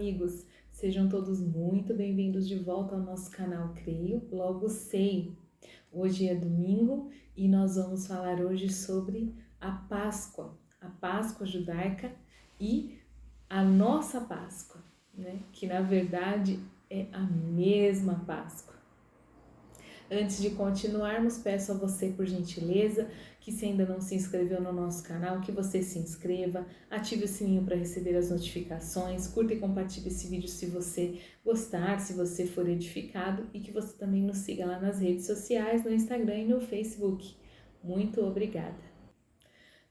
amigos! Sejam todos muito bem-vindos de volta ao nosso canal Creio, Logo Sei. Hoje é domingo e nós vamos falar hoje sobre a Páscoa judaica e a nossa Páscoa, né? Que na verdade é a mesma Páscoa. Antes de continuarmos, peço a você, por gentileza, que se ainda não se inscreveu no nosso canal, que você se inscreva, ative o sininho para receber as notificações, curta e compartilhe esse vídeo se você gostar, se você for edificado, e que você também nos siga lá nas redes sociais, no Instagram e no Facebook. Muito obrigada!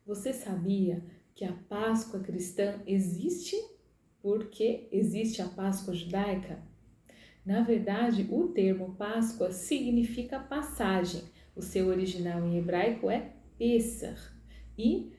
Você sabia que a Páscoa cristã existe porque existe a Páscoa judaica? Na verdade, o termo Páscoa significa passagem. O seu original em hebraico é Pessah. E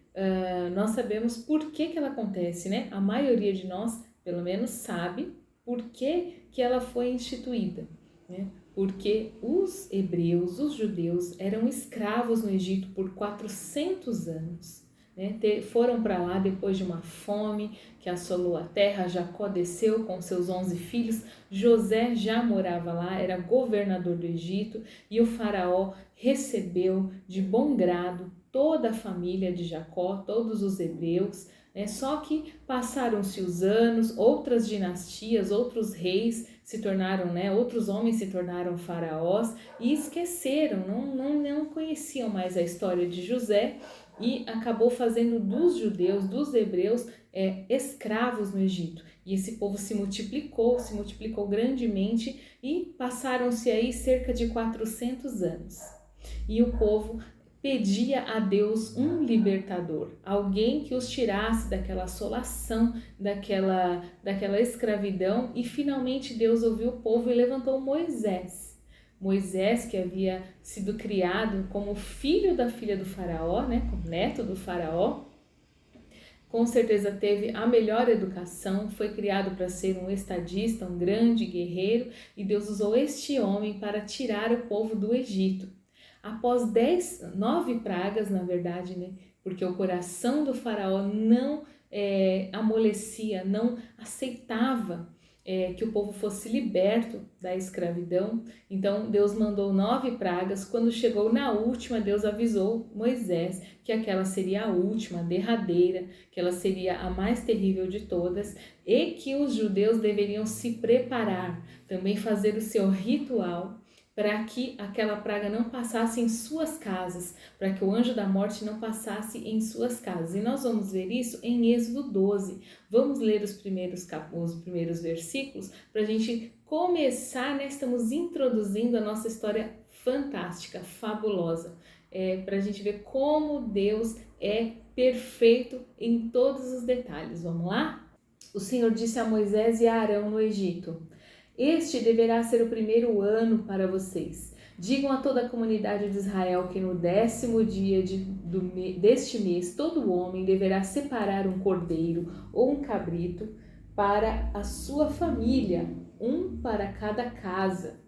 nós sabemos por que ela acontece, né? A maioria de nós, pelo menos, sabe por que ela foi instituída, né? Porque os hebreus, os judeus, eram escravos no Egito por 400 anos. Né? Foram para lá depois de uma fome que assolou a terra. Jacó desceu com seus 11 filhos, José já morava lá, era governador do Egito, e o faraó recebeu de bom grado toda a família de Jacó, todos os hebreus, né? Só que passaram-se os anos, outras dinastias, outros reis se tornaram, né? Outros homens se tornaram faraós e esqueceram, não conheciam mais a história de José, e acabou fazendo dos judeus, dos hebreus, escravos no Egito. E esse povo se multiplicou grandemente, e passaram-se aí cerca de 400 anos. E o povo pedia a Deus um libertador, alguém que os tirasse daquela assolação, daquela escravidão, e finalmente Deus ouviu o povo e levantou Moisés. Moisés, que havia sido criado como filho da filha do faraó, né, como neto do faraó, com certeza teve a melhor educação, foi criado para ser um estadista, um grande guerreiro, e Deus usou este homem para tirar o povo do Egito. Após 9 pragas, na verdade, né, porque o coração do faraó não amolecia, não aceitava que o povo fosse liberto da escravidão. Então Deus mandou 9 pragas. Quando chegou na última, Deus avisou Moisés que aquela seria a última, a derradeira, que ela seria a mais terrível de todas, e que os judeus deveriam se preparar, também fazer o seu ritual, para que aquela praga não passasse em suas casas, para que o anjo da morte não passasse em suas casas. E nós vamos ver isso em Êxodo 12. Vamos ler os primeiros versículos para a gente começar, né? Estamos introduzindo a nossa história fantástica, fabulosa, para a gente ver como Deus é perfeito em todos os detalhes. Vamos lá? O Senhor disse a Moisés e a Arão no Egito: este deverá ser o primeiro ano para vocês. Digam a toda a comunidade de Israel que no 10º dia deste mês, todo homem deverá separar um cordeiro ou um cabrito para a sua família, um para cada casa.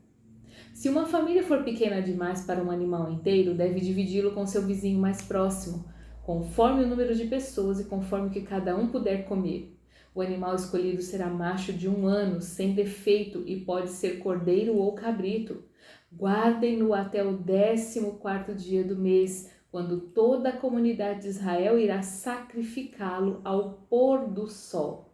Se uma família for pequena demais para um animal inteiro, deve dividi-lo com seu vizinho mais próximo, conforme o número de pessoas e conforme o que cada um puder comer. O animal escolhido será macho de 1 ano, sem defeito, e pode ser cordeiro ou cabrito. Guardem-no até o 14º dia do mês, quando toda a comunidade de Israel irá sacrificá-lo ao pôr do sol.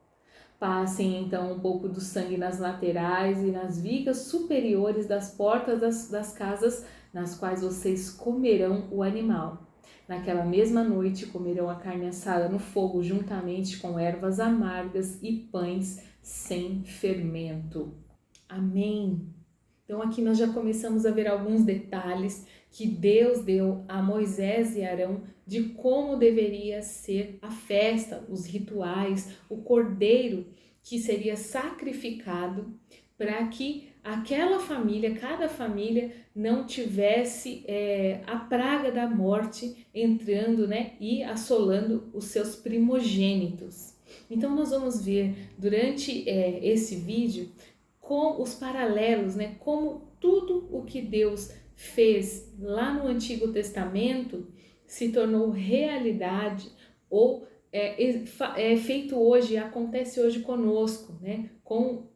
Passem então um pouco do sangue nas laterais e nas vigas superiores das portas das casas nas quais vocês comerão o animal. Naquela mesma noite comerão a carne assada no fogo juntamente com ervas amargas e pães sem fermento. Amém. Então aqui nós já começamos a ver alguns detalhes que Deus deu a Moisés e Arão de como deveria ser a festa, os rituais, o cordeiro que seria sacrificado para que aquela família, cada família, não tivesse a praga da morte entrando, né, e assolando os seus primogênitos. Então nós vamos ver durante esse vídeo com os paralelos, né, como tudo o que Deus fez lá no Antigo Testamento se tornou realidade ou é feito hoje, acontece hoje conosco, né? com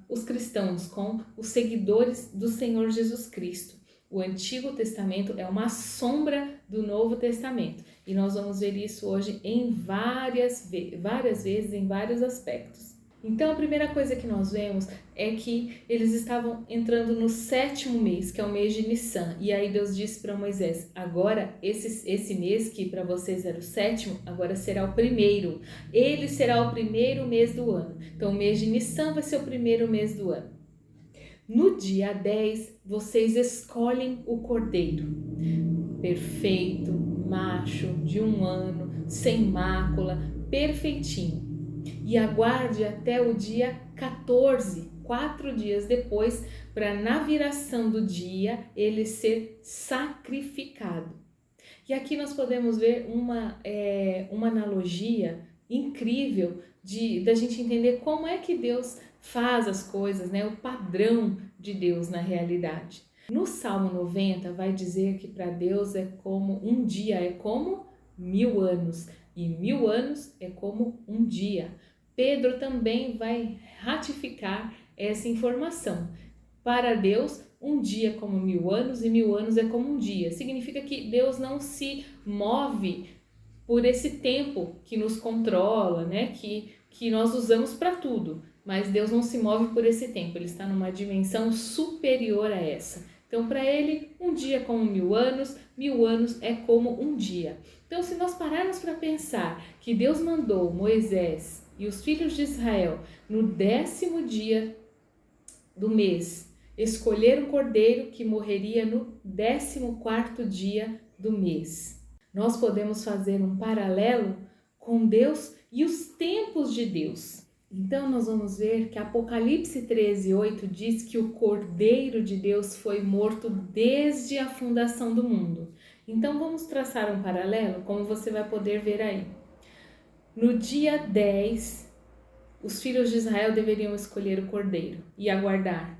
os cristãos, com os seguidores do Senhor Jesus Cristo. O Antigo Testamento é uma sombra do Novo Testamento e nós vamos ver isso hoje em várias vezes, em vários aspectos. Então, a primeira coisa que nós vemos é que eles estavam entrando no 7º mês, que é o mês de Nissan. E aí Deus disse para Moisés, agora esse mês que para vocês era o 7º, agora será o 1º. Ele será o 1º mês do ano. Então, o mês de Nissan vai ser o 1º mês do ano. No dia 10, vocês escolhem o cordeiro. Perfeito, macho, de 1 ano, sem mácula, perfeitinho. E aguarde até o dia 14, 4 dias depois, para na viração do dia ele ser sacrificado. E aqui nós podemos ver uma analogia incrível da gente entender como é que Deus faz as coisas, né? O padrão de Deus na realidade. No Salmo 90 vai dizer que para Deus é como um dia, é como 1000 anos. E 1000 anos é como um dia. Pedro também vai ratificar essa informação. Para Deus, um dia é como 1000 anos e 1000 anos é como um dia. Significa que Deus não se move por esse tempo que nos controla, né? Que nós usamos para tudo. Mas Deus não se move por esse tempo. Ele está numa dimensão superior a essa. Então, para ele, um dia é como 1000 anos, 1000 anos é como um dia. Então, se nós pararmos para pensar que Deus mandou Moisés e os filhos de Israel, no 10º dia do mês, escolher um cordeiro que morreria no 14º dia do mês. Nós podemos fazer um paralelo com Deus e os tempos de Deus. Então, nós vamos ver que Apocalipse 13:8 diz que o Cordeiro de Deus foi morto desde a fundação do mundo. Então, vamos traçar um paralelo, como você vai poder ver aí. No dia 10, os filhos de Israel deveriam escolher o cordeiro e aguardar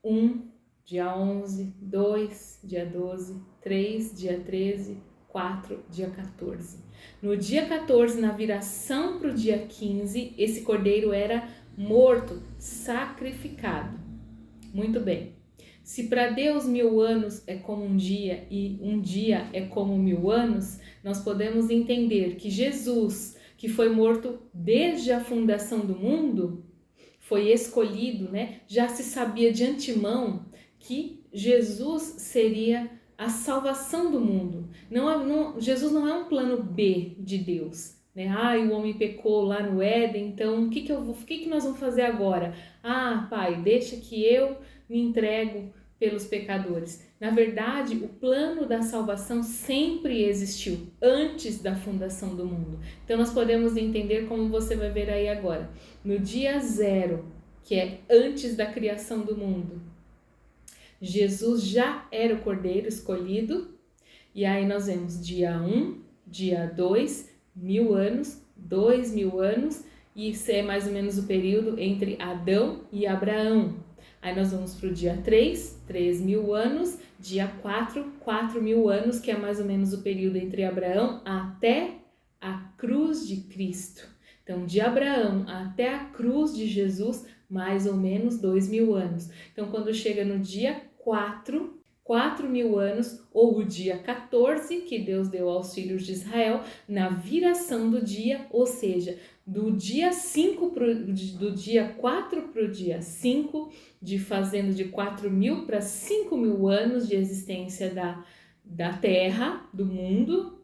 1, dia 11, 2, dia 12, 3, dia 13, 4, dia 14. No dia 14, na viração para o dia 15, esse cordeiro era morto, sacrificado. Muito bem. Se para Deus 1000 anos é como um dia e um dia é como 1000 anos, nós podemos entender que Jesus, que foi morto desde a fundação do mundo, foi escolhido, né? Já se sabia de antemão que Jesus seria a salvação do mundo. Jesus não é um plano B de Deus, né? O homem pecou lá no Éden, então o que nós vamos fazer agora? Pai, deixa que eu me entrego pelos pecadores. Na verdade, o plano da salvação sempre existiu antes da fundação do mundo. Então nós podemos entender como você vai ver aí agora. No dia 0, que é antes da criação do mundo, Jesus já era o cordeiro escolhido. E aí nós vemos dia 1, dia 2, 1000 anos, 2000 anos, e isso é mais ou menos o período entre Adão e Abraão. Aí nós vamos para o dia 3, 3000 anos, dia 4, 4000 anos, que é mais ou menos o período entre Abraão até a cruz de Cristo. Então, de Abraão até a cruz de Jesus, mais ou menos 2000 anos. Então, quando chega no dia 4, 4000 anos, ou o dia 14, que Deus deu aos filhos de Israel, na viração do dia, ou seja, do dia 4 para o dia 5, fazendo de 4000 para 5000 anos de existência da terra, do mundo,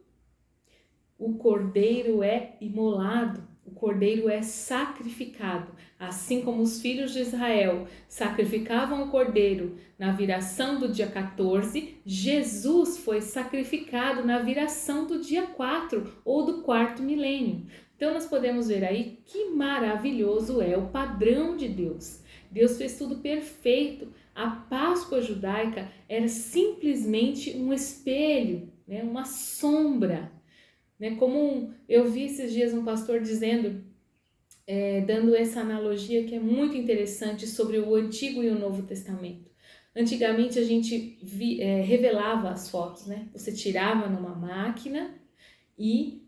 o cordeiro é imolado, o cordeiro é sacrificado. Assim como os filhos de Israel sacrificavam o cordeiro na viração do dia 14, Jesus foi sacrificado na viração do dia 4 ou do 4º milênio. Então nós podemos ver aí que maravilhoso é o padrão de Deus. Deus fez tudo perfeito. A Páscoa judaica era simplesmente um espelho, né? Uma sombra. Como eu vi esses dias um pastor dizendo, dando essa analogia que é muito interessante sobre o Antigo e o Novo Testamento. Antigamente a gente revelava as fotos, né? Você tirava numa máquina e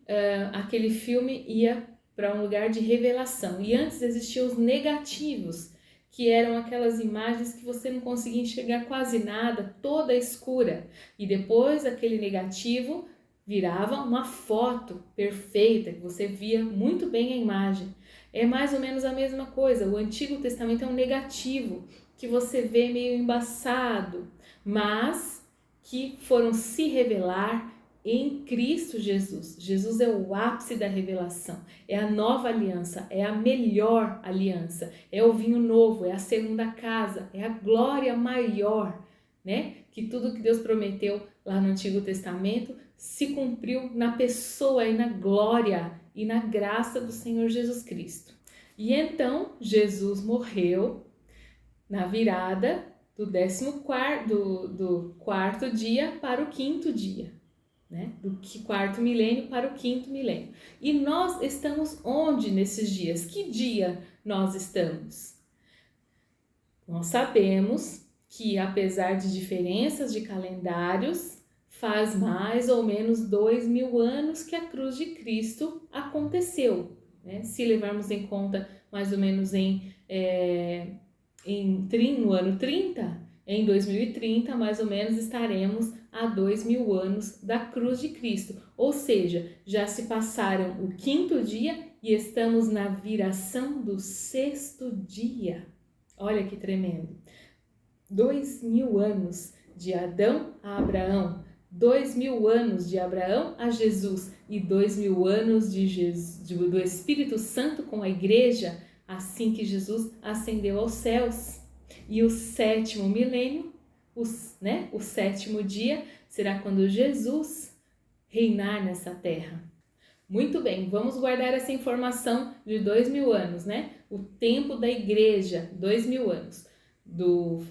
aquele filme ia para um lugar de revelação. E antes existiam os negativos, que eram aquelas imagens que você não conseguia enxergar quase nada, toda escura. E depois aquele negativo virava uma foto perfeita, que você via muito bem a imagem. É mais ou menos a mesma coisa. O Antigo Testamento é um negativo, que você vê meio embaçado, mas que foram se revelar em Cristo Jesus. Jesus é o ápice da revelação, é a nova aliança, é a melhor aliança, é o vinho novo, é a segunda casa, é a glória maior, né? Que tudo que Deus prometeu lá no Antigo Testamento se cumpriu na pessoa e na glória e na graça do Senhor Jesus Cristo. E então Jesus morreu na virada do quarto dia para o quinto dia, né? Do quarto milênio para o quinto milênio. E nós estamos onde nesses dias? Que dia nós estamos? Nós sabemos que, apesar de diferenças de calendários, faz mais ou menos 2000 anos que a cruz de Cristo aconteceu, né? Se levarmos em conta mais ou menos no ano 30, em 2030, mais ou menos, estaremos a 2000 anos da cruz de Cristo. Ou seja, já se passaram o quinto dia e estamos na viração do sexto dia. Olha que tremendo. 2000 anos de Adão a Abraão, 2000 anos de Abraão a Jesus e 2000 anos do Espírito Santo com a igreja, assim que Jesus ascendeu aos céus. E o sétimo milênio, o sétimo dia, será quando Jesus reinar nessa terra. Muito bem, vamos guardar essa informação de 2000 anos, né? O tempo da igreja, 2000 anos. Do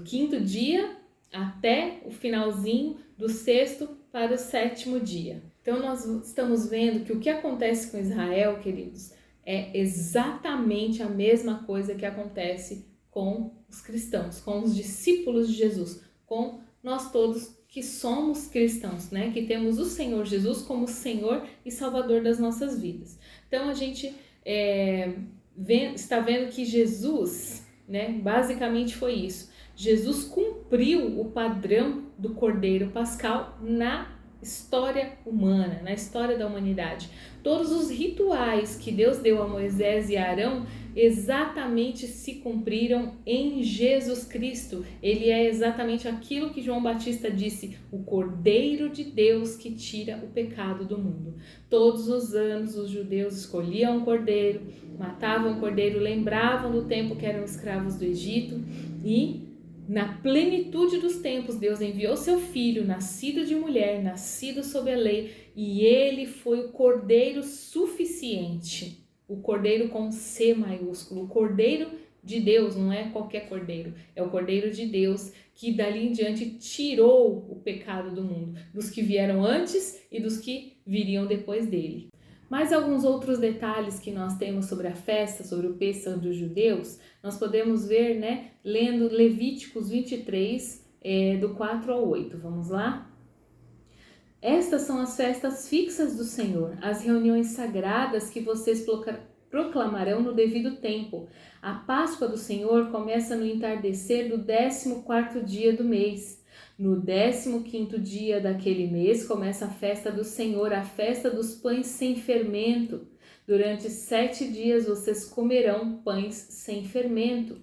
quinto dia até o finalzinho do sexto para o sétimo dia. Então, nós estamos vendo que o que acontece com Israel, queridos, é exatamente a mesma coisa que acontece com os cristãos, com os discípulos de Jesus, com nós todos que somos cristãos, né? Que temos o Senhor Jesus como Senhor e Salvador das nossas vidas. Então, a gente está vendo que Jesus, né? Basicamente foi isso. Jesus cumpriu o padrão do Cordeiro Pascal na história humana, na história da humanidade. Todos os rituais que Deus deu a Moisés e a Arão exatamente se cumpriram em Jesus Cristo. Ele é exatamente aquilo que João Batista disse, o Cordeiro de Deus que tira o pecado do mundo. Todos os anos os judeus escolhiam um cordeiro, matavam o cordeiro, lembravam do tempo que eram escravos do Egito e na plenitude dos tempos, Deus enviou seu filho, nascido de mulher, nascido sob a lei, e ele foi o cordeiro suficiente. O cordeiro com C maiúsculo, o cordeiro de Deus, não é qualquer cordeiro, é o cordeiro de Deus que dali em diante tirou o pecado do mundo, dos que vieram antes e dos que viriam depois dele. Mais alguns outros detalhes que nós temos sobre a festa, sobre o Pêssego dos judeus, nós podemos ver, né, lendo Levíticos 23, do 4 ao 8. Vamos lá? Estas são as festas fixas do Senhor, as reuniões sagradas que vocês proclamarão no devido tempo. A Páscoa do Senhor começa no entardecer do 14º dia do mês. No 15º dia daquele mês começa a festa do Senhor, a festa dos pães sem fermento. Durante 7 dias vocês comerão pães sem fermento.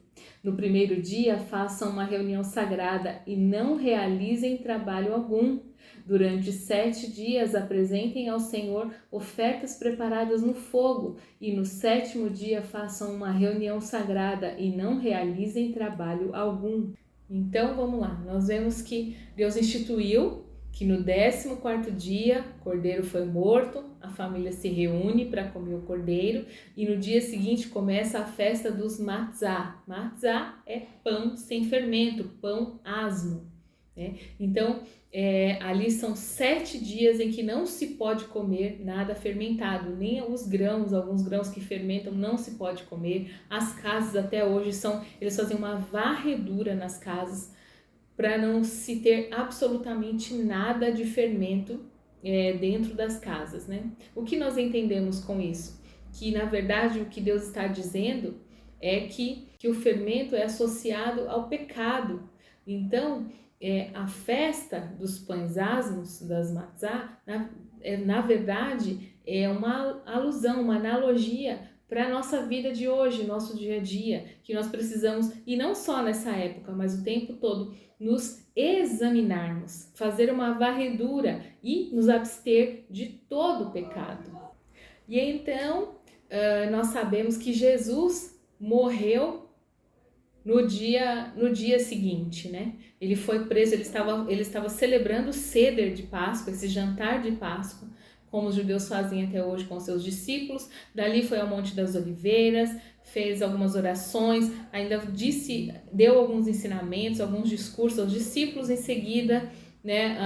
No primeiro dia façam uma reunião sagrada e não realizem trabalho algum. Durante 7 dias apresentem ao Senhor ofertas preparadas no fogo e no 7º dia façam uma reunião sagrada e não realizem trabalho algum. Então vamos lá, nós vemos que Deus instituiu que no 14º dia o cordeiro foi morto, a família se reúne para comer o cordeiro e no dia seguinte começa a festa dos matzá. Matzá é pão sem fermento, pão asmo, né? Então ali são 7 dias em que não se pode comer nada fermentado, nem os grãos, alguns grãos que fermentam não se pode comer. As casas até hoje eles fazem uma varredura nas casas para não se ter absolutamente nada de fermento dentro das casas, né? O que nós entendemos com isso? que na verdade o que Deus está dizendo é que o fermento é associado ao pecado. Então, a festa dos pães asmos, das matzá, na verdade, é uma alusão, uma analogia para a nossa vida de hoje, nosso dia a dia, que nós precisamos, e não só nessa época, mas o tempo todo, nos examinarmos, fazer uma varredura e nos abster de todo o pecado. E então, nós sabemos que Jesus morreu no dia seguinte, né? Ele foi preso, ele estava celebrando o Seder de Páscoa, esse jantar de Páscoa, como os judeus fazem até hoje com seus discípulos. Dali foi ao Monte das Oliveiras, fez algumas orações, ainda deu alguns ensinamentos, alguns discursos aos discípulos. Em seguida, né,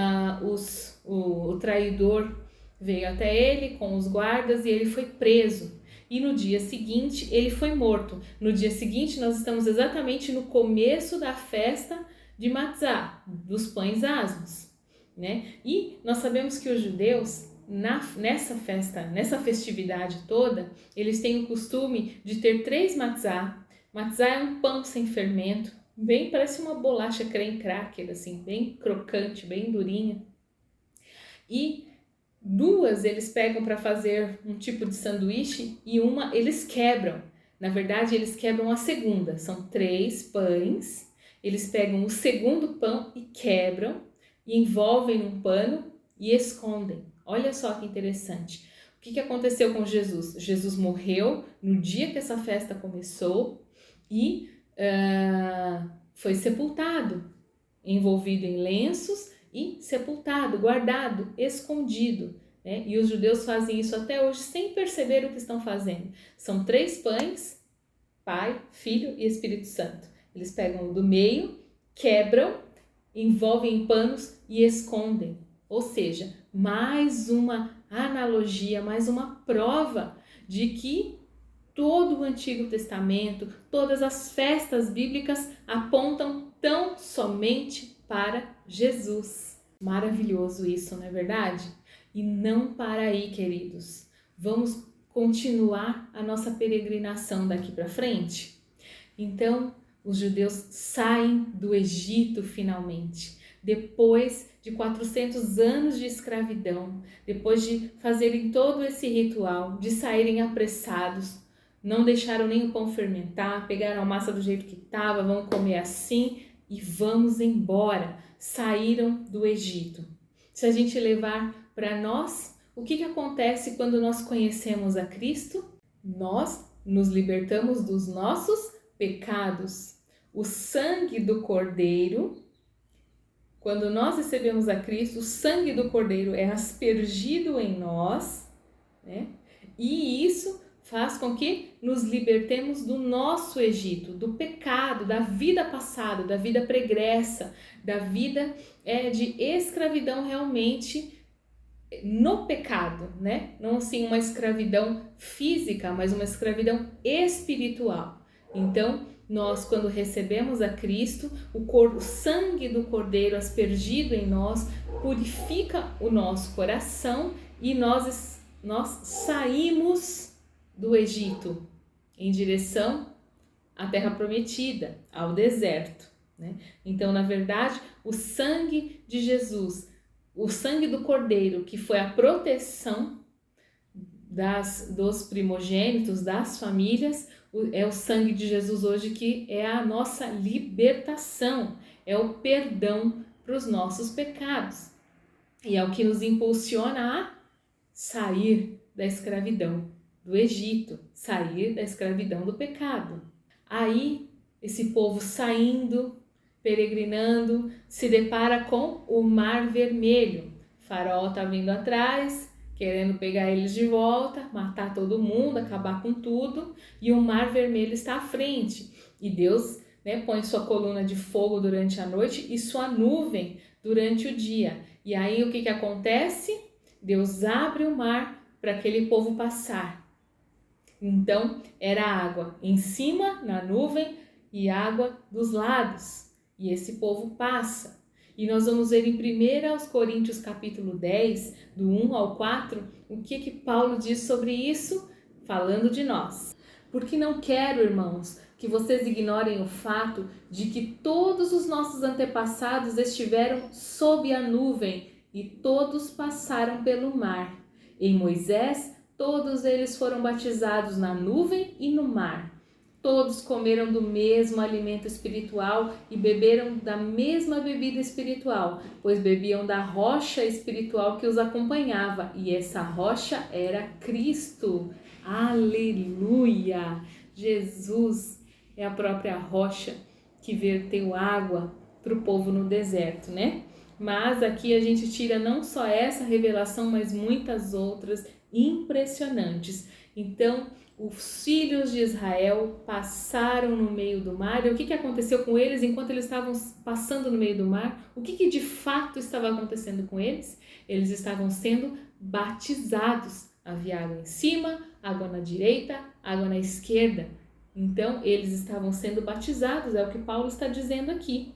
o traidor veio até ele com os guardas e ele foi preso. E no dia seguinte ele foi morto. No dia seguinte nós estamos exatamente no começo da festa de Matzá, dos pães asmos, né? E nós sabemos que os judeus, nessa festa, nessa festividade toda, eles têm o costume de ter 3 matzá. Matzá é um pão sem fermento, bem, parece uma bolacha creme cracker, assim, bem crocante, bem durinha. E 2 eles pegam para fazer um tipo de sanduíche e uma eles quebram. Na verdade, eles quebram a segunda. São 3 pães. Eles pegam o segundo pão e quebram, e envolvem num pano e escondem. Olha só que interessante. O que aconteceu com Jesus? Jesus morreu no dia que essa festa começou e foi sepultado, envolvido em lenços e sepultado, guardado, escondido, né? E os judeus fazem isso até hoje sem perceber o que estão fazendo. São 3 pães, Pai, Filho e Espírito Santo. Eles pegam do meio, quebram, envolvem em panos e escondem. Ou seja, mais uma analogia, mais uma prova de que todo o Antigo Testamento, todas as festas bíblicas apontam tão somente para Jesus. Maravilhoso isso, não é verdade? E não para aí, queridos. Vamos continuar a nossa peregrinação daqui para frente? Então, os judeus saem do Egito finalmente, depois de 400 anos de escravidão, depois de fazerem todo esse ritual, de saírem apressados, não deixaram nem o pão fermentar, pegaram a massa do jeito que estava, vão comer assim e vamos embora. Saíram do Egito. Se a gente levar para nós, o que acontece quando nós conhecemos a Cristo? Nós nos libertamos dos nossos pecados. O sangue do Cordeiro, quando nós recebemos a Cristo, o sangue do Cordeiro é aspergido em nós, né? E isso faz com que nos libertemos do nosso Egito, do pecado, da vida passada, da vida pregressa, da vida de escravidão realmente no pecado, né? Não assim uma escravidão física, mas uma escravidão espiritual. Então, nós, quando recebemos a Cristo, o sangue do Cordeiro aspergido em nós purifica o nosso coração e nós saímos do Egito em direção à Terra Prometida, ao deserto, né? Então, na verdade, o sangue de Jesus, o sangue do Cordeiro, que foi a proteção dos primogênitos, das famílias, é o sangue de Jesus hoje que é a nossa libertação, é o perdão para os nossos pecados. E é o que nos impulsiona a sair da escravidão do Egito, sair da escravidão do pecado. Aí, esse povo saindo, peregrinando, se depara com o Mar Vermelho. O faraó está vindo atrás, querendo pegar eles de volta, matar todo mundo, acabar com tudo, e o Mar Vermelho está à frente. E Deus, né, põe sua coluna de fogo durante a noite e sua nuvem durante o dia. E aí o que acontece? Deus abre o mar para aquele povo passar. Então era água em cima, na nuvem, e água dos lados. E esse povo passa. E nós vamos ver em 1 Coríntios capítulo 10, do 1 ao 4, o que Paulo diz sobre isso, falando de nós. Porque não quero, irmãos, que vocês ignorem o fato de que todos os nossos antepassados estiveram sob a nuvem e todos passaram pelo mar. Em Moisés, todos eles foram batizados na nuvem e no mar. Todos comeram do mesmo alimento espiritual e beberam da mesma bebida espiritual, pois bebiam da rocha espiritual que os acompanhava, e essa rocha era Cristo. Aleluia! Jesus é a própria rocha que verteu água para o povo no deserto, né? Mas aqui a gente tira não só essa revelação, mas muitas outras impressionantes. Então, os filhos de Israel passaram no meio do mar. E o que aconteceu com eles enquanto eles estavam passando no meio do mar? O que de fato estava acontecendo com eles? Eles estavam sendo batizados. Havia água em cima, água na direita, água na esquerda. Então, eles estavam sendo batizados, é o que Paulo está dizendo aqui.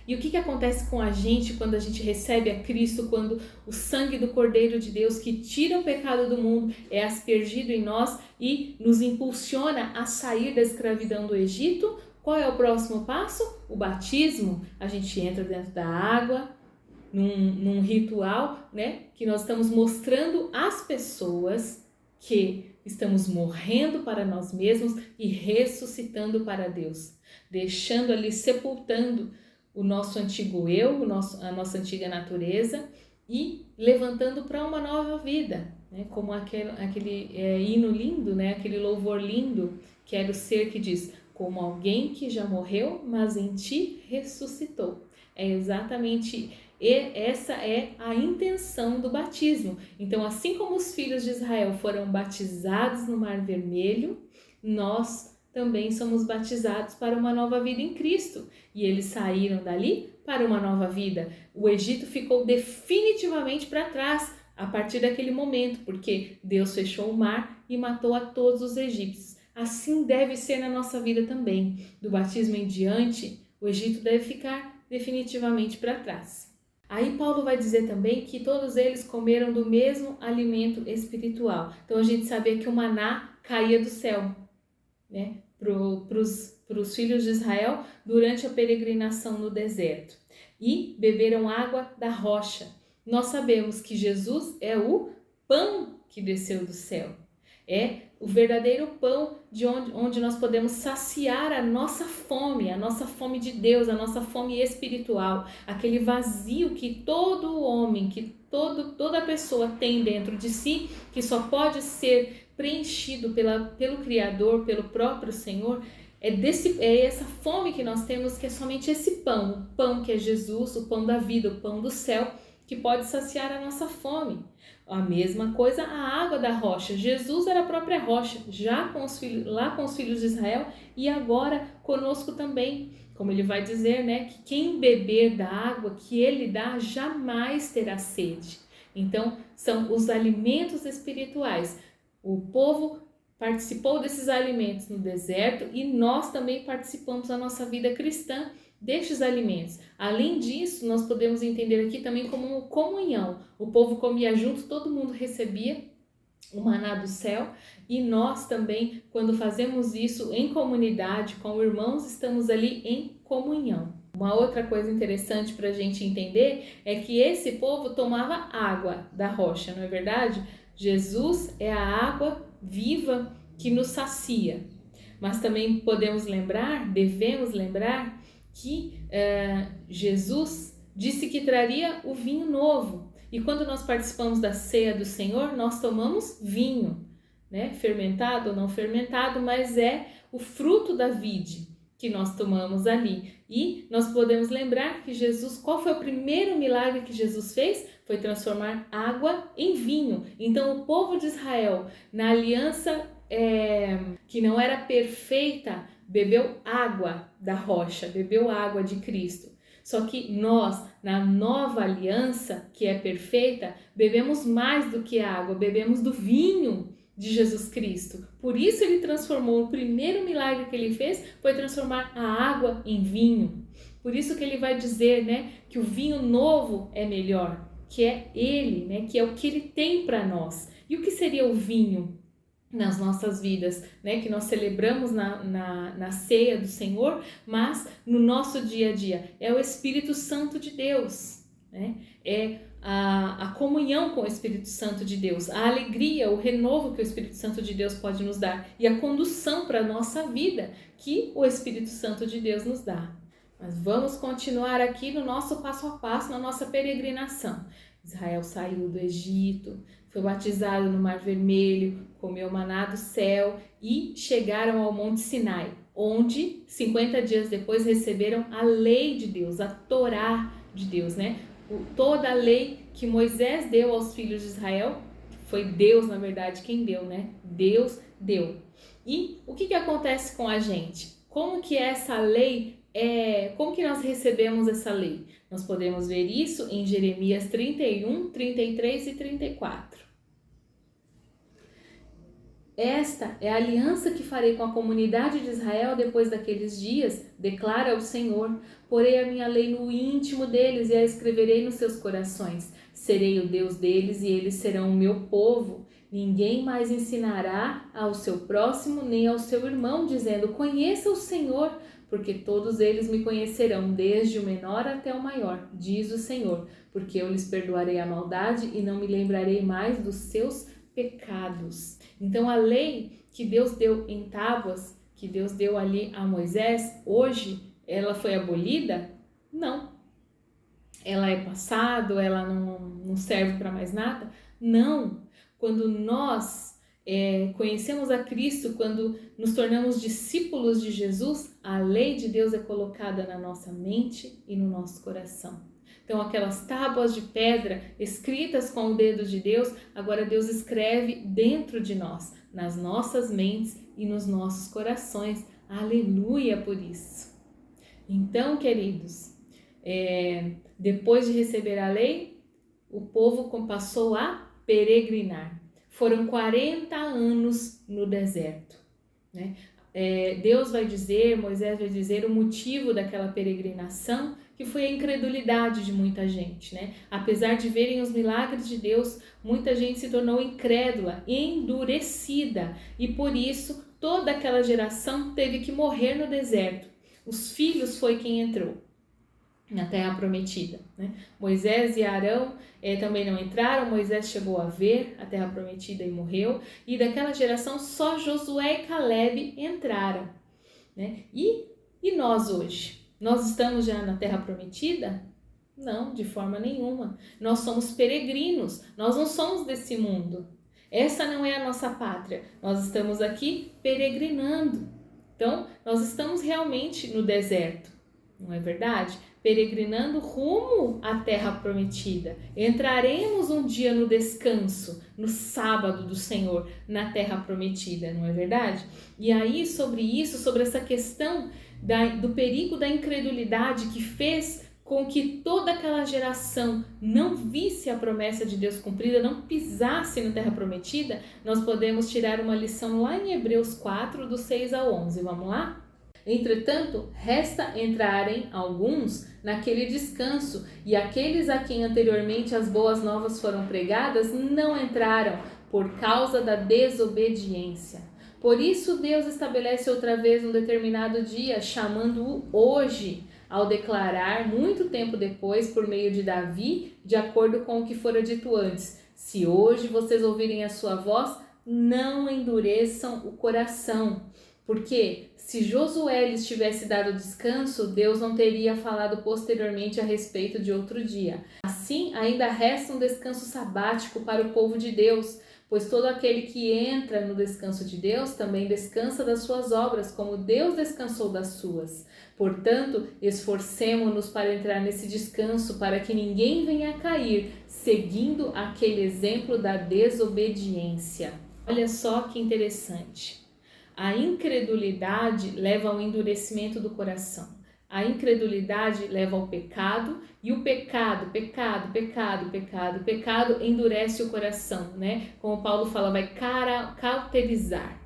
E o que acontece com a gente quando a gente recebe a Cristo, quando o sangue do Cordeiro de Deus que tira o pecado do mundo é aspergido em nós e nos impulsiona a sair da escravidão do Egito? Qual é o próximo passo? O batismo. A gente entra dentro da água, num ritual, né, que nós estamos mostrando às pessoas que estamos morrendo para nós mesmos e ressuscitando para Deus, deixando ali, sepultando o nosso antigo eu, a nossa antiga natureza e levantando para uma nova vida, né? Como aquele hino lindo, né? Aquele louvor lindo, que era o ser que diz, como alguém que já morreu, mas em ti ressuscitou. É exatamente essa é a intenção do batismo. Então, assim como os filhos de Israel foram batizados no Mar Vermelho, nós também somos batizados para uma nova vida em Cristo. E eles saíram dali para uma nova vida. O Egito ficou definitivamente para trás a partir daquele momento, porque Deus fechou o mar e matou a todos os egípcios. Assim deve ser na nossa vida também. Do batismo em diante, o Egito deve ficar definitivamente para trás. Aí Paulo vai dizer também que todos eles comeram do mesmo alimento espiritual. Então a gente sabia que o maná caía do céu, né, para os filhos de Israel durante a peregrinação no deserto. E beberam água da rocha. Nós sabemos que Jesus é o pão que desceu do céu. É o verdadeiro pão de onde nós podemos saciar a nossa fome de Deus, a nossa fome espiritual, aquele vazio que todo homem, que toda pessoa tem dentro de si, que só pode ser preenchido pelo Criador, pelo próprio Senhor. É essa fome que nós temos, que é somente esse pão, o pão que é Jesus, o pão da vida, o pão do céu, que pode saciar a nossa fome. A mesma coisa a água da rocha. Jesus era a própria rocha, já com os filhos de Israel e agora conosco também. Como ele vai dizer, né, que quem beber da água que ele dá jamais terá sede. Então, são os alimentos espirituais. O povo participou desses alimentos no deserto e nós também participamos da nossa vida cristã destes alimentos. Além disso, nós podemos entender aqui também como comunhão. O povo comia junto, todo mundo recebia o maná do céu e nós também, quando fazemos isso em comunidade, com irmãos, estamos ali em comunhão. Uma outra coisa interessante para a gente entender é que esse povo tomava água da rocha, não é verdade? Jesus é a água viva que nos sacia. Mas também devemos lembrar que Jesus disse que traria o vinho novo. E quando nós participamos da ceia do Senhor, nós tomamos vinho, né? Fermentado ou não fermentado, mas é o fruto da vide que nós tomamos ali. E nós podemos lembrar que Jesus, qual foi o primeiro milagre que Jesus fez? Foi transformar água em vinho. Então o povo de Israel, na aliança que não era perfeita, bebeu água da rocha, bebeu água de Cristo. Só que nós, na nova aliança, que é perfeita, bebemos mais do que água, bebemos do vinho de Jesus Cristo. Por isso ele transformou, o primeiro milagre que ele fez foi transformar a água em vinho. Por isso que ele vai dizer, né, que o vinho novo é melhor, que é ele, né, que é o que ele tem para nós. E o que seria o vinho? nas nossas vidas, né, que nós celebramos na ceia do Senhor, mas no nosso dia a dia, é o Espírito Santo de Deus, né, é a comunhão com o Espírito Santo de Deus, a alegria, o renovo que o Espírito Santo de Deus pode nos dar e a condução para a nossa vida que o Espírito Santo de Deus nos dá. Mas vamos continuar aqui no nosso passo a passo, na nossa peregrinação. Israel saiu do Egito, foi batizado no Mar Vermelho, comeu maná do céu e chegaram ao Monte Sinai, onde 50 dias depois receberam a lei de Deus, a Torá de Deus, né? Toda a lei que Moisés deu aos filhos de Israel, foi Deus, na verdade, quem deu, né? Deus deu. E o que acontece com a gente? Como que essa lei como que nós recebemos essa lei? Nós podemos ver isso em Jeremias 31, 33 e 34. Esta é a aliança que farei com a comunidade de Israel depois daqueles dias, declara o Senhor. Porei a minha lei no íntimo deles e a escreverei nos seus corações. Serei o Deus deles e eles serão o meu povo. Ninguém mais ensinará ao seu próximo nem ao seu irmão, dizendo: conheça o Senhor, porque todos eles me conhecerão, desde o menor até o maior, diz o Senhor, porque eu lhes perdoarei a maldade e não me lembrarei mais dos seus pecados. Então a lei que Deus deu em tábuas, que Deus deu ali a Moisés, hoje ela foi abolida? Não. Ela é passado, ela não serve para mais nada? Não. Quando nós conhecemos a Cristo, quando nos tornamos discípulos de Jesus, a lei de Deus é colocada na nossa mente e no nosso coração. Então aquelas tábuas de pedra escritas com o dedo de Deus, agora Deus escreve dentro de nós, nas nossas mentes e nos nossos corações. Aleluia por isso. Então, queridos, depois de receber a lei, o povo passou a peregrinar. Foram 40 anos no deserto, né? Deus vai dizer, Moisés vai dizer o motivo daquela peregrinação, que foi a incredulidade de muita gente, né? Apesar de verem os milagres de Deus, muita gente se tornou incrédula, endurecida, e por isso toda aquela geração teve que morrer no deserto. Os filhos foi quem entrou na terra prometida, né? Moisés e Arão também não entraram. Moisés chegou a ver a terra prometida e morreu, e daquela geração só Josué e Calebe entraram, né? E nós hoje? Nós estamos já na terra prometida? Não, de forma nenhuma. Nós somos peregrinos, nós não somos desse mundo. Essa não é a nossa pátria, nós estamos aqui peregrinando. Então, nós estamos realmente no deserto, não é verdade? Peregrinando rumo à terra prometida. Entraremos um dia no descanso, no sábado do Senhor, na terra prometida, não é verdade? E aí, sobre isso, sobre essa questão do perigo da incredulidade que fez com que toda aquela geração não visse a promessa de Deus cumprida, não pisasse na terra prometida, nós podemos tirar uma lição lá em Hebreus 4, do 6 ao 11. Vamos lá? Entretanto, resta entrarem alguns naquele descanso, e aqueles a quem anteriormente as boas novas foram pregadas não entraram por causa da desobediência. Por isso Deus estabelece outra vez um determinado dia, chamando-o hoje, ao declarar muito tempo depois, por meio de Davi, de acordo com o que fora dito antes: se hoje vocês ouvirem a sua voz, não endureçam o coração. Porque se Josué lhes tivesse dado descanso, Deus não teria falado posteriormente a respeito de outro dia. Assim, ainda resta um descanso sabático para o povo de Deus, pois todo aquele que entra no descanso de Deus também descansa das suas obras, como Deus descansou das suas. Portanto, esforcemo-nos para entrar nesse descanso, para que ninguém venha a cair, seguindo aquele exemplo da desobediência. Olha só que interessante. A incredulidade leva ao endurecimento do coração. A incredulidade leva ao pecado, e o pecado endurece o coração, né? Como Paulo fala, vai cauterizar,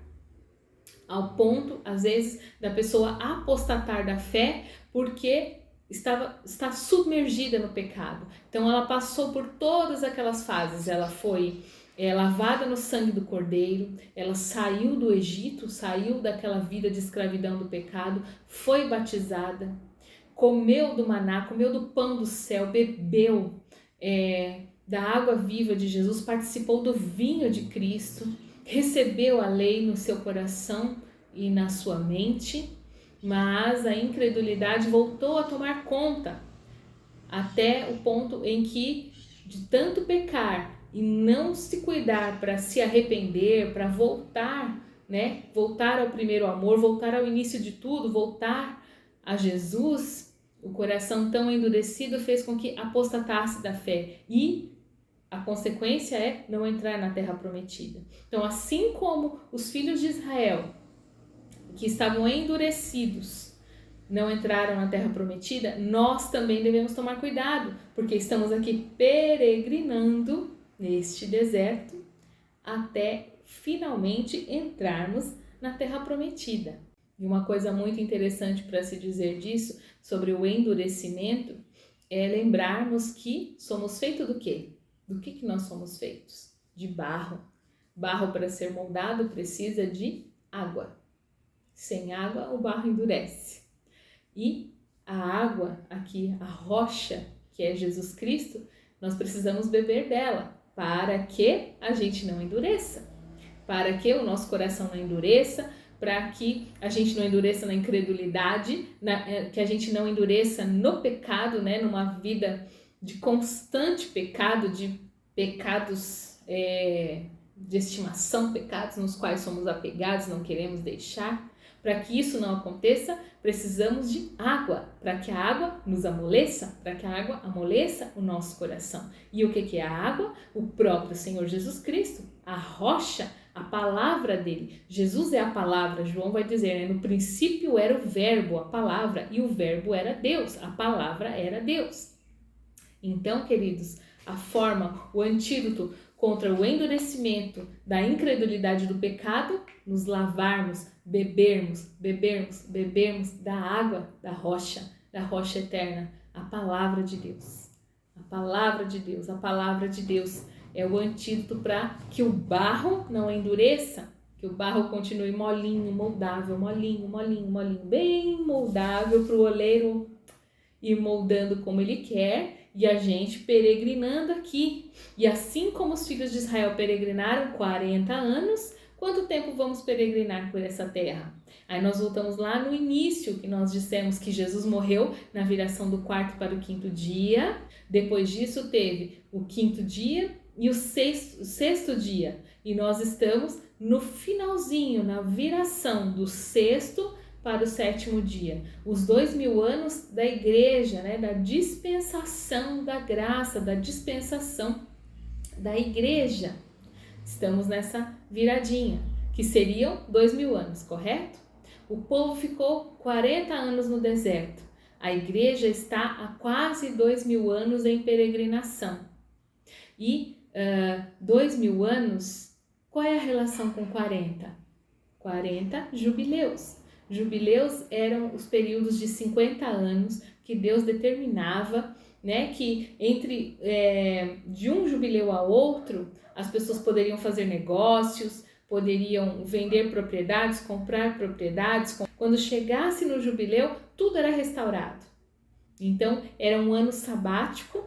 ao ponto, às vezes, da pessoa apostatar da fé, porque está submergida no pecado. Então ela passou por todas aquelas fases, ela foi lavada no sangue do Cordeiro, ela saiu do Egito, saiu daquela vida de escravidão do pecado, foi batizada, comeu do maná, comeu do pão do céu, bebeu da água viva de Jesus, participou do vinho de Cristo, recebeu a lei no seu coração e na sua mente, mas a incredulidade voltou a tomar conta, até o ponto em que, de tanto pecar e não se cuidar para se arrepender, para voltar, voltar ao primeiro amor, voltar ao início de tudo, voltar a Jesus, o coração tão endurecido fez com que apostatasse da fé e a consequência é não entrar na terra prometida. Então, assim como os filhos de Israel, que estavam endurecidos, não entraram na terra prometida, nós também devemos tomar cuidado, porque estamos aqui peregrinando neste deserto até finalmente entrarmos na terra prometida. E uma coisa muito interessante para se dizer disso, sobre o endurecimento, é lembrarmos que somos feitos do quê? Do que nós somos feitos? De barro. Barro, para ser moldado, precisa de água. Sem água, o barro endurece. E a água aqui, a rocha, que é Jesus Cristo, nós precisamos beber dela para que a gente não endureça, para que o nosso coração não endureça, para que a gente não endureça na incredulidade, que a gente não endureça no pecado, numa vida de constante pecado, de pecados de estimação, pecados nos quais somos apegados, não queremos deixar. Para que isso não aconteça, precisamos de água, para que a água nos amoleça, para que a água amoleça o nosso coração. E o que é a água? O próprio Senhor Jesus Cristo, a rocha, a palavra dele. Jesus é a palavra, João vai dizer, no princípio era o verbo, a palavra, e o verbo era Deus, a palavra era Deus. Então, queridos, a forma, o antídoto contra o endurecimento da incredulidade do pecado, nos lavarmos, bebermos da água da rocha eterna, a palavra de Deus. A palavra de Deus, a palavra de Deus é o antídoto para que o barro não endureça, que o barro continue molinho, moldável, molinho, bem moldável para o oleiro ir moldando como ele quer, e a gente peregrinando aqui. E assim como os filhos de Israel peregrinaram 40 anos, quanto tempo vamos peregrinar por essa terra? Aí nós voltamos lá no início, que nós dissemos que Jesus morreu na viração do 4º para o 5º dia. Depois disso teve o 5º dia e o sexto dia. E nós estamos no finalzinho, na viração do 6º para o 7º dia, os 2000 anos da igreja, da dispensação da graça, da dispensação da igreja. Estamos nessa viradinha, que seriam 2000 anos, correto? O povo ficou 40 anos no deserto. A igreja está há quase 2000 anos em peregrinação. E 2000 anos, qual é a relação com 40? 40 jubileus. Jubileus eram os períodos de 50 anos que Deus determinava, que entre de um jubileu a outro, as pessoas poderiam fazer negócios, poderiam vender propriedades, comprar propriedades. Quando chegasse no jubileu, tudo era restaurado. Então, era um ano sabático,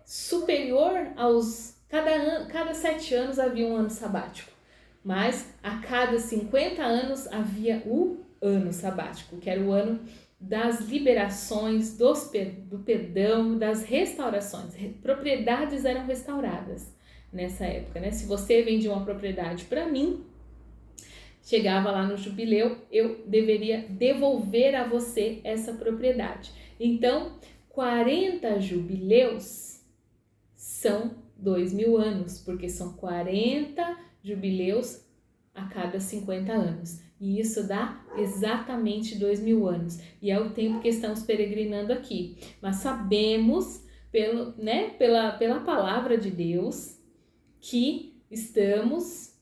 superior aos... Cada 7 anos havia um ano sabático. Mas a cada 50 anos havia o ano sabático, que era o ano das liberações, do perdão, das restaurações. Propriedades eram restauradas nessa época, Se você vendia uma propriedade para mim, chegava lá no jubileu, eu deveria devolver a você essa propriedade. Então, 40 jubileus são 2000 anos, porque são 40 jubileus a cada 50 anos. E isso dá exatamente 2000 anos. E é o tempo que estamos peregrinando aqui. Mas sabemos, pela palavra de Deus, que estamos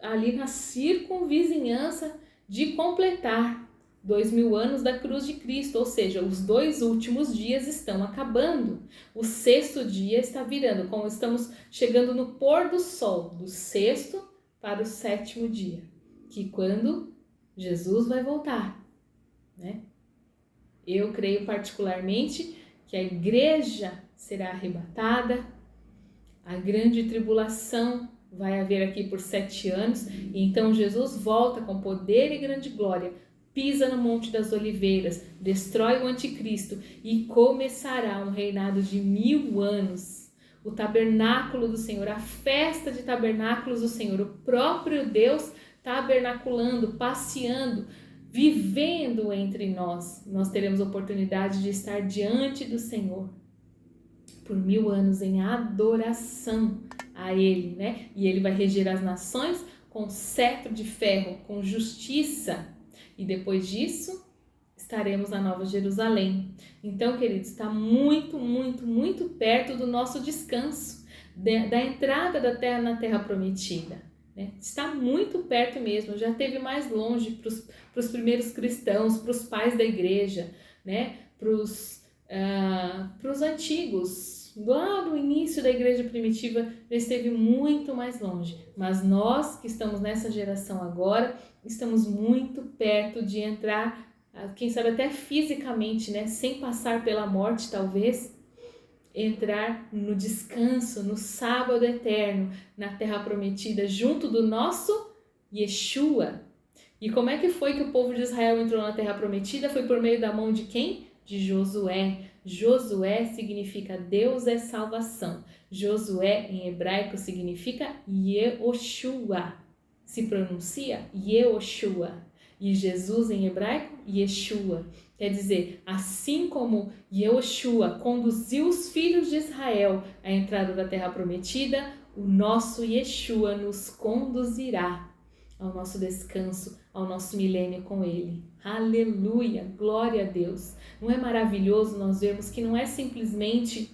ali na circunvizinhança de completar 2000 anos da cruz de Cristo, ou seja, os 2 últimos dias estão acabando. O 6º dia está virando, como estamos chegando no pôr do sol, do 6º para o 7º dia, que quando Jesus vai voltar, né? Eu creio particularmente que a igreja será arrebatada, a grande tribulação vai haver aqui por 7 anos, e então Jesus volta com poder e grande glória, pisa no Monte das Oliveiras, destrói o anticristo e começará um reinado de 1000 anos. O tabernáculo do Senhor, a festa de tabernáculos do Senhor, o próprio Deus tabernaculando, passeando, vivendo entre nós. Nós teremos oportunidade de estar diante do Senhor por 1000 anos em adoração a Ele, né? E Ele vai reger as nações com cetro de ferro, com justiça. E depois disso, estaremos na Nova Jerusalém. Então, queridos, está muito, muito, muito perto do nosso descanso, da entrada da terra na Terra Prometida, né? Está muito perto mesmo, já esteve mais longe para os primeiros cristãos, para os pais da igreja, né? Para os antigos, lá no início da igreja primitiva, já esteve muito mais longe. Mas nós que estamos nessa geração agora, estamos muito perto de entrar, quem sabe até fisicamente, né? Sem passar pela morte, talvez, entrar no descanso, no sábado eterno, na terra prometida, junto do nosso Yeshua. E como é que foi que o povo de Israel entrou na terra prometida? Foi por meio da mão de quem? De Josué. Josué significa Deus é salvação. Josué em hebraico significa Yehoshua. Se pronuncia Yehoshua. E Jesus em hebraico, Yeshua. Quer dizer, assim como Yehoshua conduziu os filhos de Israel à entrada da terra prometida, o nosso Yeshua nos conduzirá ao nosso descanso, ao nosso milênio com Ele. Aleluia! Glória a Deus! Não é maravilhoso nós vermos que não é simplesmente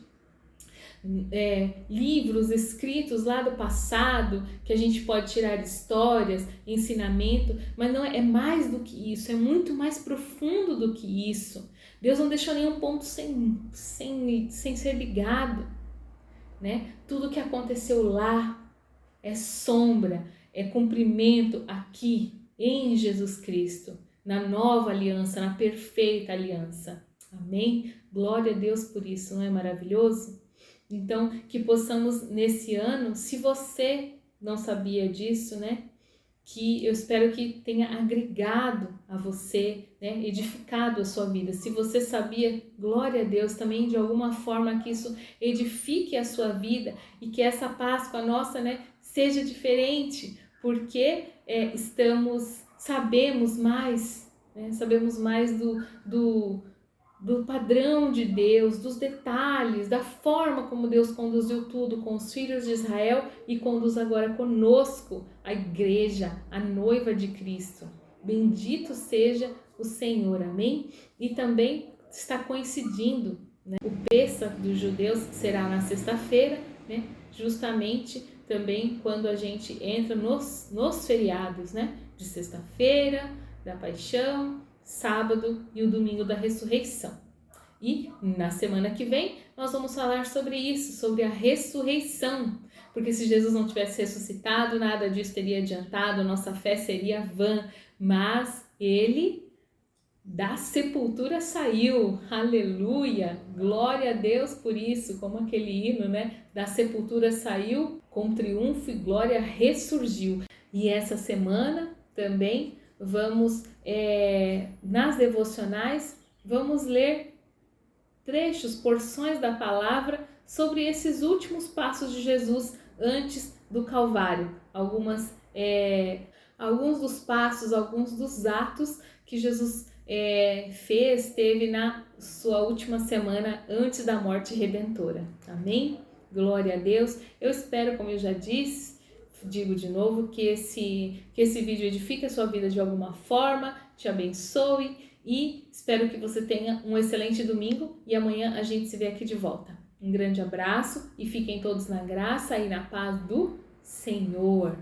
livros escritos lá do passado, que a gente pode tirar histórias, ensinamento, mas não é mais do que isso, é muito mais profundo do que isso. Deus não deixou nenhum ponto sem ser ligado, né? Tudo que aconteceu lá é sombra, é cumprimento aqui em Jesus Cristo, na nova aliança, na perfeita aliança. Amém? Glória a Deus por isso, não é maravilhoso? Então, que possamos nesse ano, se você não sabia disso, né? Que eu espero que tenha agregado a você, né? Edificado a sua vida. Se você sabia, glória a Deus, também de alguma forma que isso edifique a sua vida e que essa Páscoa nossa, né? Seja diferente, porque sabemos mais, né? Sabemos mais do padrão de Deus, dos detalhes, da forma como Deus conduziu tudo com os filhos de Israel e conduz agora conosco a igreja, a noiva de Cristo. Bendito seja o Senhor, amém? E também está coincidindo, né? O Pêssach dos judeus será na sexta-feira, né? Justamente também quando a gente entra nos feriados, né? De sexta-feira, da paixão, sábado e o domingo da ressurreição. E na semana que vem nós vamos falar sobre isso, sobre a ressurreição, porque se Jesus não tivesse ressuscitado, nada disso teria adiantado, nossa fé seria vã, mas ele da sepultura saiu, aleluia, glória a Deus por isso, como aquele hino, né? Da sepultura saiu, com triunfo e glória ressurgiu. E essa semana também vamos, nas devocionais, vamos ler trechos, porções da palavra sobre esses últimos passos de Jesus antes do Calvário. Alguns dos passos, alguns dos atos que Jesus teve na sua última semana antes da morte redentora. Amém? Glória a Deus. Eu espero, como eu já disse, digo de novo, que esse vídeo edifique a sua vida de alguma forma, te abençoe e espero que você tenha um excelente domingo e amanhã a gente se vê aqui de volta. Um grande abraço e fiquem todos na graça e na paz do Senhor.